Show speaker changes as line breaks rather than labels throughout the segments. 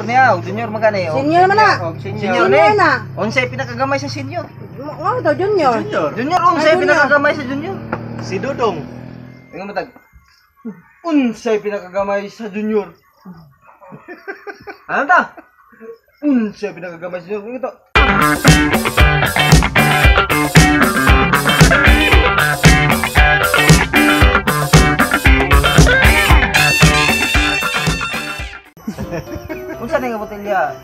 niya, junior magani.
Senior man na.
Senior
Senior
ni.
na.
Unsay pinakagamay sa senior?
Ano to, junior?
Junior unsay
Junior.
pinakagamay sa junior?
Si Dudong.
Tingnan mo tag. Unsay pinakagamay sa junior? Ano ta? Unsay pinakagamay sa junior? Tingnan to. Unsa ning botelya?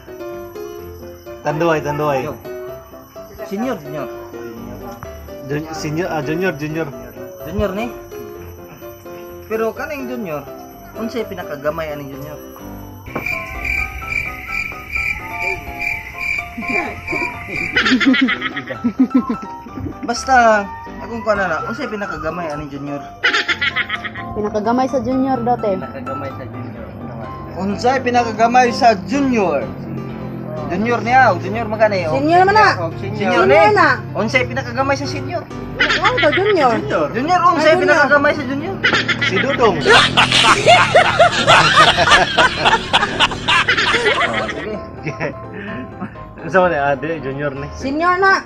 Tanduay.
Senior.
Junior.
Junior ni. Pero kaning junior, unsay pinakagamay aning junior? Basta akong kuana na, unsay pinakagamay aning junior?
Pinakagamay sa junior dati.
Pinakagamay sa junior. Unsay pinakagamay sa junior? Junior niya, junior magani.
Senior man na.
Senior
Senior
ni.
na.
Unsay pinakagamay sa senior?
Ano to, junior?
Junior unsay
Junior.
pinakagamay sa junior?
Si Dudong.
Sige.
Unsa man ade junior ni?
Senior na.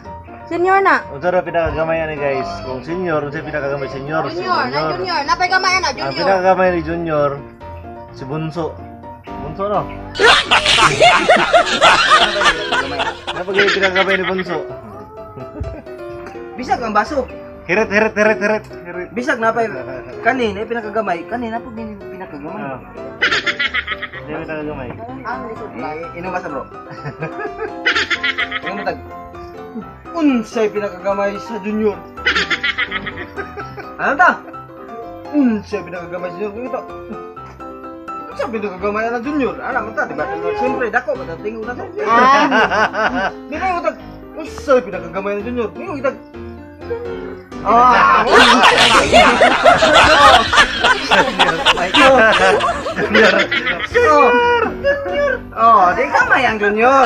Senior na.
Unsa ra pinakagamay ni guys? Kung senior, unsa pinakagamay senior? Si
Junior. Napay gamay na,
Ang pinakagamay ni junior si Bunso. Bunso no? Napagay pinakagamay ni Bunso.
Bisag ang baso.
Hirit.
Bisag na pa kanin ay pinakagamay. Kanin na pud ni pinakagamay.
Ah. Hindi pinakagamay.
Inom ba sa bro? Inom tag. Unsay pinakagamay sa junior? Ano ta? Unsay pinakagamay sa junior? Ito. Unsay pinakagamay na junior? Ana man ta, diba? Siyempre dako ba tingog na to. Dili mo tag. Unsay pinakagamay na junior? Tingog tag. Junior. Di kamay ang junior.